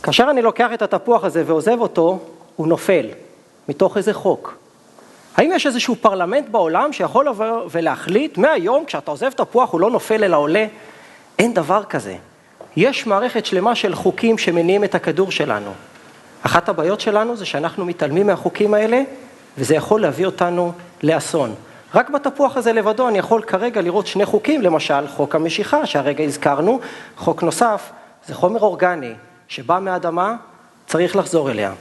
כאשר אני לוקח את התפוח הזה ועוזב אותו, הוא נופל מתוך איזה חוק. האם יש איזשהו פרלמנט בעולם שיכול לבוא ולהחליט, מהיום כשאתה עוזב תפוח הוא לא נופל אלא עולה? אין דבר כזה. יש מערכת שלמה של חוקים שמניעים את הכדור שלנו. אחת הבעיות שלנו זה שאנחנו מתעלמים מהחוקים האלה, וזה יכול להביא אותנו לאסון. רק בתפוח הזה לבדו אני יכול כרגע לראות שני חוקים, למשל חוק המשיכה שהרגע הזכרנו, חוק נוסף זה חומר אורגני שבא מהאדמה, צריך לחזור אליה.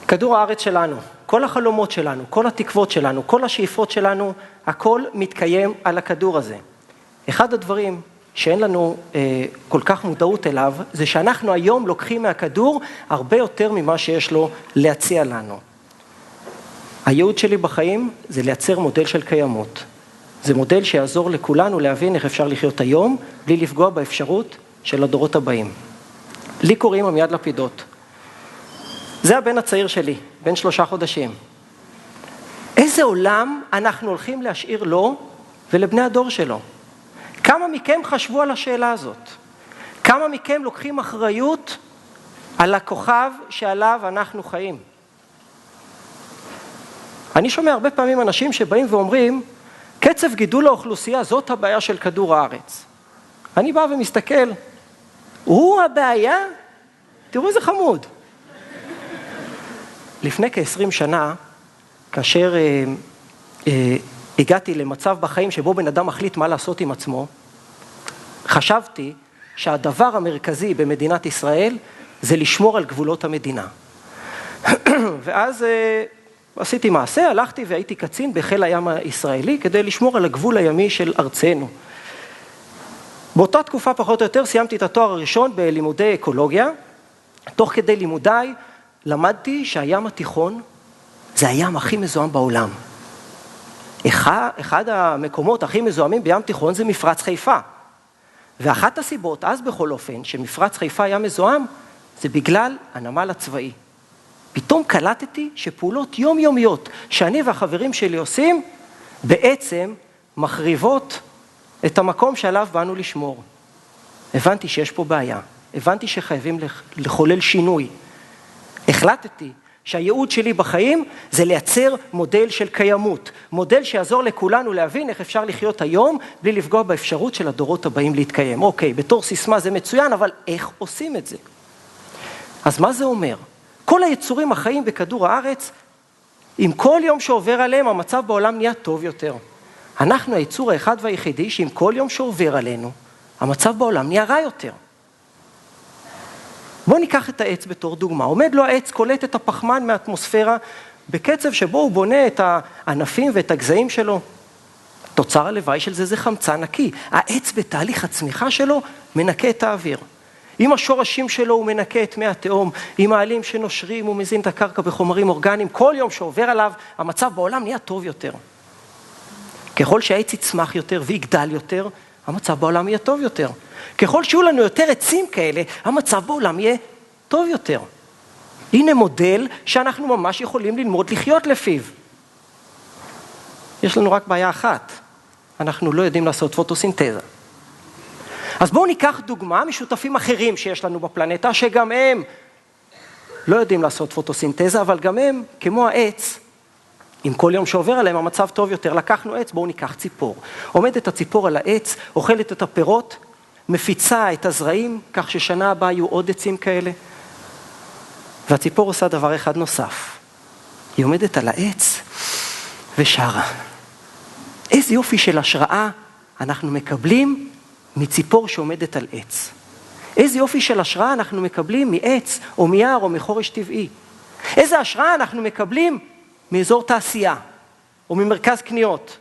כדור הארץ שלנו, כל החלומות שלנו, כל התקוות שלנו, כל השאיפות שלנו, הכל מתקיים על הכדור הזה. אחד הדברים שאין לנו כל כך מודעות אליו, זה שאנחנו היום לוקחים מהכדור הרבה יותר ממה שיש לו להציע לנו. הייעוד שלי בחיים זה לייצר מודל של קיימות. זה מודל שיעזור לכולנו להבין איך אפשר לחיות היום, בלי לפגוע באפשרות של הדורות הבאים. לי קוראים עמיעד לפידות. זה הבן הצעיר שלי, בן 3 חודשים. איזה עולם אנחנו הולכים להשאיר לו ולבני הדור שלו? כמה מכם חשבו על השאלה הזאת? כמה מכם לוקחים אחריות על הכוכב שעליו אנחנו חיים? אני שומע הרבה פעמים אנשים שבאים ואומרים, קצב גידול האוכלוסייה זאת הבעיה של כדור הארץ. אני בא ומסתכל, הוא הבעיה? תראו איזה חמוד. לפני כ-20 שנה, כאשר הגעתי למצב בחיים שבו בן אדם מחליט מה לעשות עם עצמו, חשבתי שהדבר המרכזי במדינת ישראל זה לשמור על גבולות המדינה. ואז עשיתי מעשה, הלכתי והייתי קצין בחיל הים הישראלי כדי לשמור על הגבול הימי של ארצנו. באותה תקופה פחות או יותר סיימתי את התואר הראשון בלימודי אקולוגיה. תוך כדי לימודיי למדתי שהים התיכון זה הים הכי מזוהם בעולם. אחד המקומות הכי מזוהמים בים תיכון זה מפרץ חיפה. ואחת הסיבות, אז בכל אופן, שמפרץ חיפה היה מזוהם, זה בגלל הנמל הצבאי. פתאום קלטתי שפעולות יומיומיות שאני והחברים שלי עושים, בעצם מחריבות את המקום שעליו באנו לשמור. הבנתי שיש פה בעיה, הבנתי שחייבים לחולל שינוי. החלטתי שהייעוד שלי בחיים זה לייצר מודל של קיימות, מודל שיעזור לכולנו להבין איך אפשר לחיות היום בלי לפגוע באפשרות של הדורות הבאים להתקיים. אוקיי, בתור סיסמה זה מצוין, אבל איך עושים את זה? אז מה זה אומר? כל היצורים החיים בכדור הארץ, עם כל יום שעובר עליהם, המצב בעולם נהיה טוב יותר. אנחנו היצור האחד והיחידי, שעם כל יום שעובר עלינו, המצב בעולם נהיה רע יותר. בואו ניקח את העץ בתור דוגמה. עומד לו העץ, קולט את הפחמן מהאטמוספירה, בקצב שבו הוא בונה את הענפים ואת הגזעים שלו. תוצר הלוואי של זה חמצן נקי. העץ בתהליך הצמיחה שלו מנקה את האוויר. עם השורשים שלו הוא מנקה את מי התהום, עם העלים שנושרים הוא מזין את הקרקע בחומרים אורגניים, כל יום שעובר עליו המצב בעולם נהיה טוב יותר. ככל שהעץ יצמח יותר ויגדל יותר, המצב בעולם יהיה טוב יותר. ככל שיהיו לנו יותר עצים כאלה, המצב בעולם יהיה טוב יותר. הנה מודל שאנחנו ממש יכולים ללמוד לחיות לפיו. יש לנו רק בעיה אחת, אנחנו לא יודעים לעשות פוטוסינתזה. אז בואו ניקח דוגמה משותפים אחרים שיש לנו בפלנטה, שגם הם לא יודעים לעשות פוטוסינתזה, אבל גם הם, כמו העץ, עם כל יום שעובר עליהם המצב טוב יותר. לקחנו עץ, בואו ניקח ציפור. עומדת הציפור על העץ, אוכלת את הפירות, מפיצה את הזרעים, כך ששנה הבאה יהיו עוד עצים כאלה. והציפור עושה דבר אחד נוסף. היא עומדת על העץ ושרה. איזה יופי של השראה אנחנו מקבלים מציפור שעומדת על עץ. איזה יופי של השראה אנחנו מקבלים מעץ או מיער או מחורש טבעי. איזה השראה אנחנו מקבלים מאזור תעשייה או ממרכז קניות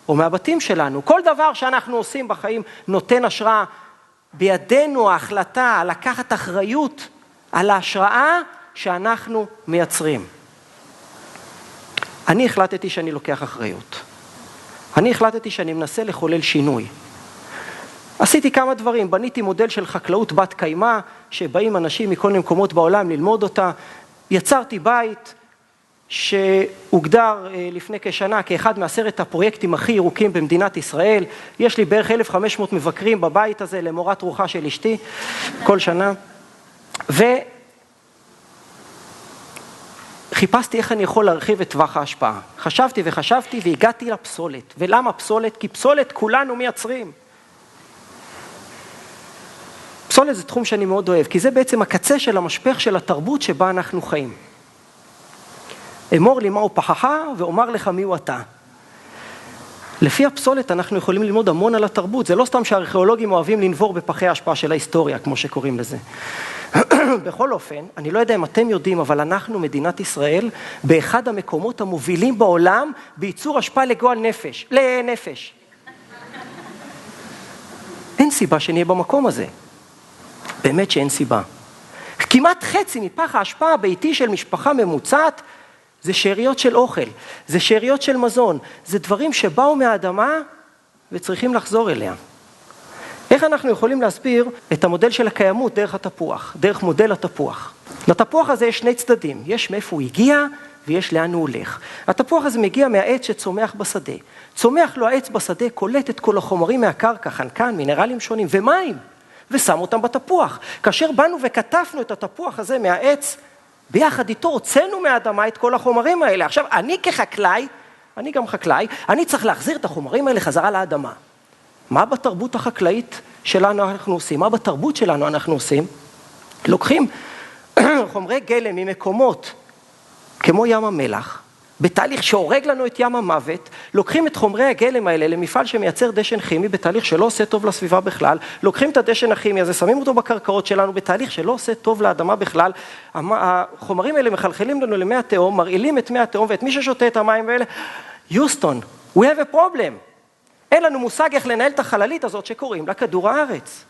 או מהבתים שלנו. כל דבר שאנחנו עושים בחיים נותן השראה. בידינו ההחלטה לקחת אחריות על ההשראה שאנחנו מייצרים. אני החלטתי שאני לוקח אחריות. אני החלטתי שאני מנסה לחולל שינוי. עשיתי כמה דברים, בניתי מודל של חקלאות בת קיימה, שבאים אנשים מכל מיני מקומות בעולם ללמוד אותה. יצרתי בית שהוגדר לפני כשנה כאחד מ10 הפרויקטים הכי ירוקים במדינת ישראל. יש לי בערך 1,500 מבקרים בבית הזה למורת רוחה של אשתי כל שנה. חיפשתי איך אני יכול להרחיב את טווח ההשפעה. חשבתי וחשבתי והגעתי לפסולת. ולמה פסולת? כי פסולת כולנו מייצרים. פסולת זה תחום שאני מאוד אוהב, כי זה בעצם הקצה של המשפך של התרבות שבה אנחנו חיים. אמור לי מהו פחך ואומר לך מיהו אתה. לפי הפסולת אנחנו יכולים ללמוד המון על התרבות. זה לא סתם שהארכיאולוגים אוהבים לנבור בפחי ההשפעה של ההיסטוריה, כמו שקוראים לזה. בכל אופן, אני לא יודע אם אתם יודעים, אבל אנחנו, מדינת ישראל, באחד המקומות המובילים בעולם בייצור השפעה לגועל לנפש. אין סיבה שנהיה במקום הזה. באמת שאין סיבה. כמעט חצי מפח ההשפעה הביתי של משפחה ממוצעת, זה שאריות של אוכל, זה שאריות של מזון, זה דברים שבאו מהאדמה וצריכים לחזור אליה. איך אנחנו יכולים להסביר את המודל של הקיימות דרך התפוח, דרך מודל התפוח? לתפוח הזה יש שני צדדים, יש מאיפה הוא הגיע ויש לאן הוא הולך. התפוח הזה מגיע מהעץ שצומח בשדה. צומח לו העץ בשדה, קולט את כל החומרים מהקרקע, חנקן, מינרלים שונים ומים, ושם אותם בתפוח. כאשר באנו וכתפנו את התפוח הזה מהעץ, ביחד איתו הוצאנו מהאדמה את כל החומרים האלה. עכשיו, אני כחקלאי, אני גם חקלאי, אני צריך להחזיר את החומרים האלה חזרה לאדמה. מה בתרבות החקלאית שלנו אנחנו עושים? מה בתרבות שלנו אנחנו עושים? לוקחים חומרי גלם ממקומות כמו ים המלח, בתהליך שהורג לנו את ים המוות, לוקחים את חומרי הגלם האלה למפעל שמייצר דשן כימי, בתהליך שלא עושה טוב לסביבה בכלל, לוקחים את הדשן הכימי הזה, שמים אותו בקרקעות שלנו, בתהליך שלא עושה טוב לאדמה בכלל, החומרים האלה מחלחלים לנו למי התהום, מרעילים את מי התהום, ואת מי ששותה את המים האלה, יוסטון, we have a problem. אין לנו מושג איך לנהל את החללית הזאת שקוראים לה כדור הארץ.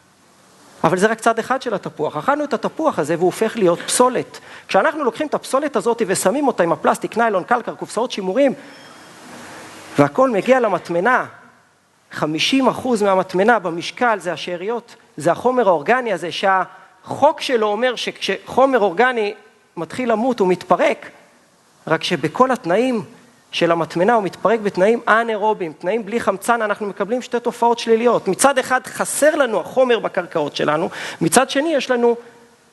אבל זה רק צד אחד של התפוח. אכלנו את התפוח הזה והוא הופך להיות פסולת. כשאנחנו לוקחים את הפסולת הזאת ושמים אותה עם הפלסטיק, ניילון, קלקר, קופסאות שימורים, והכל מגיע למטמנה, 50% מהמטמנה במשקל זה השאריות, זה החומר האורגני הזה, שהחוק שלו אומר שכשחומר אורגני מתחיל למות הוא מתפרק, רק שבכל התנאים של המטמנה הוא מתפרק בתנאים אנאירובים, תנאים בלי חמצן, אנחנו מקבלים שתי תופעות שליליות. מצד אחד חסר לנו החומר בקרקעות שלנו, מצד שני יש לנו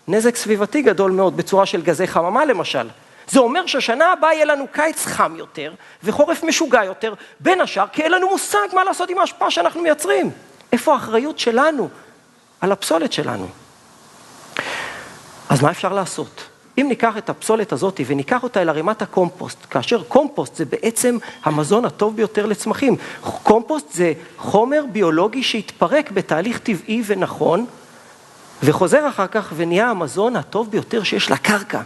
נזק סביבתי גדול מאוד בצורה של גזי חממה למשל. זה אומר ששנה הבאה יהיה לנו קיץ חם יותר וחורף משוגע יותר, בין השאר כי אין לנו מושג מה לעשות עם ההשפעה שאנחנו מייצרים. איפה האחריות שלנו על הפסולת שלנו? אז מה אפשר לעשות? אם ניקח את הפסולת הזאת וניקח אותה אל ערימת הקומפוסט, כאשר קומפוסט זה בעצם המזון הטוב ביותר לצמחים. קומפוסט זה חומר ביולוגי שהתפרק בתהליך טבעי ונכון, וחוזר אחר כך ונהיה המזון הטוב ביותר שיש לקרקע.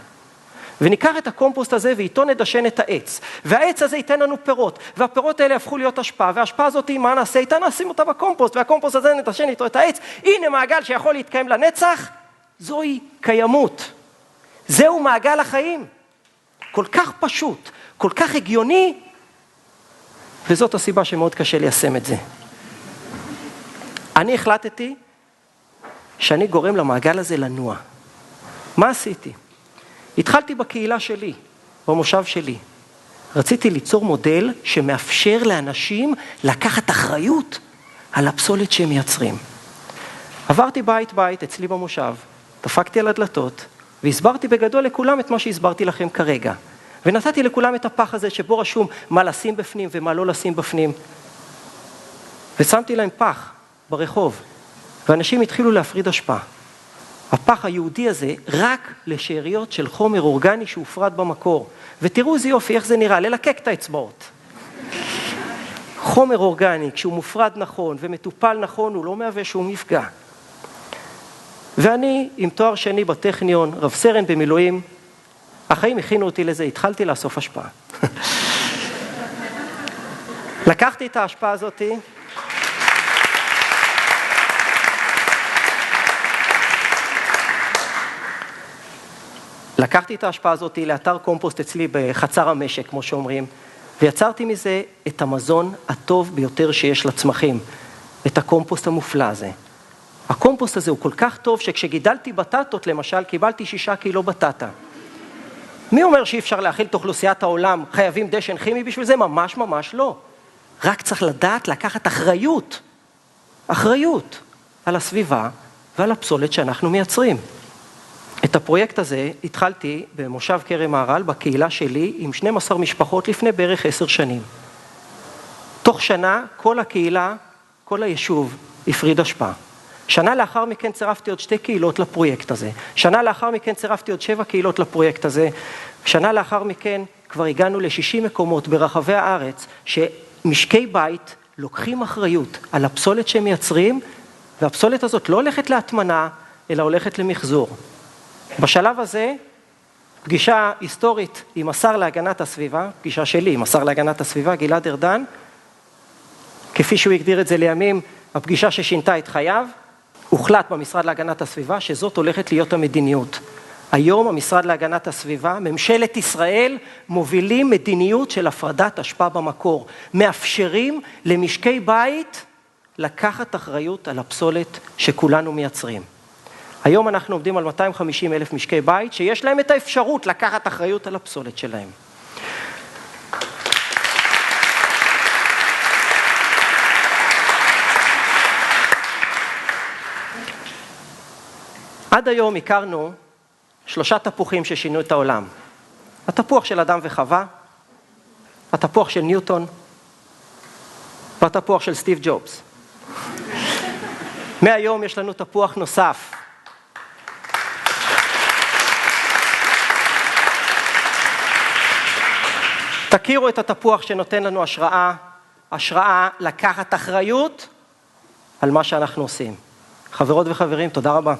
וניקח את הקומפוסט הזה ואיתו נדשן את העץ, והעץ הזה ייתן לנו פירות, והפירות האלה הפכו להיות השפעה, וההשפעה הזאת מה נעשה איתה? נשים אותה בקומפוסט, והקומפוסט הזה נדשן איתו את העץ. הנה מעגל שיכול להתקיים לנצח, זוהי קיימות. זהו מעגל החיים, כל כך פשוט, כל כך הגיוני, וזאת הסיבה שמאוד קשה ליישם את זה. אני החלטתי שאני גורם למעגל הזה לנוע. מה עשיתי? התחלתי בקהילה שלי, במושב שלי. רציתי ליצור מודל שמאפשר לאנשים לקחת אחריות על הפסולת שהם מייצרים. עברתי בית אצלי במושב, דפקתי על הדלתות, והסברתי בגדול לכולם את מה שהסברתי לכם כרגע. ונתתי לכולם את הפח הזה שבו רשום מה לשים בפנים ומה לא לשים בפנים. ושמתי להם פח ברחוב, ואנשים התחילו להפריד אשפה. הפח היהודי הזה רק לשאריות של חומר אורגני שהופרד במקור. ותראו איזה יופי, איך זה נראה, ללקק את האצבעות. חומר אורגני, כשהוא מופרד נכון ומטופל נכון, הוא לא מהווה שום מפגע. ואני עם תואר שני בטכניון, רב סרן במילואים, החיים הכינו אותי לזה, התחלתי לאסוף השפעה. לקחתי את ההשפעה הזאת, לאתר קומפוסט אצלי בחצר המשק, כמו שאומרים, ויצרתי מזה את המזון הטוב ביותר שיש לצמחים, את הקומפוסט המופלא הזה. הקומפוסט הזה הוא כל כך טוב שכשגידלתי בטטות למשל, קיבלתי 6 קילו בטטה. מי אומר שאי אפשר להכיל את אוכלוסיית העולם, חייבים דשן כימי בשביל זה? ממש ממש לא. רק צריך לדעת לקחת אחריות על הסביבה ועל הפסולת שאנחנו מייצרים. את הפרויקט הזה התחלתי במושב כרם מהר"ל, בקהילה שלי, עם 12 משפחות לפני בערך 10 שנים. תוך שנה כל הקהילה, כל היישוב הפריד אשפה. שנה לאחר מכן צירפתי עוד 2 קהילות לפרויקט הזה. שנה לאחר מכן צירפתי עוד 7 קהילות לפרויקט הזה. שנה לאחר מכן כבר הגענו ל60 מקומות ברחבי הארץ, שמשקי בית לוקחים אחריות על הפסולת שהם מייצרים, והפסולת הזאת לא הולכת להטמנה, אלא הולכת למחזור. בשלב הזה, פגישה היסטורית עם השר להגנת הסביבה, פגישה שלי עם השר להגנת הסביבה, גלעד ארדן, כפי שהוא הגדיר את זה לימים, הפגישה ששינתה את חייו, הוחלט במשרד להגנת הסביבה שזאת הולכת להיות המדיניות. היום המשרד להגנת הסביבה, ממשלת ישראל, מובילים מדיניות של הפרדת אשפה במקור, מאפשרים למשקי בית לקחת אחריות על הפסולת שכולנו מייצרים. היום אנחנו עומדים על 250,000 משקי בית שיש להם את האפשרות לקחת אחריות על הפסולת שלהם. עד היום הכרנו 3 תפוחים ששינו את העולם. התפוח של אדם וחווה, התפוח של ניוטון, והתפוח של סטיב ג'ובס. מהיום יש לנו תפוח נוסף. תכירו את התפוח שנותן לנו השראה לקחת אחריות על מה שאנחנו עושים. חברות וחברים, תודה רבה.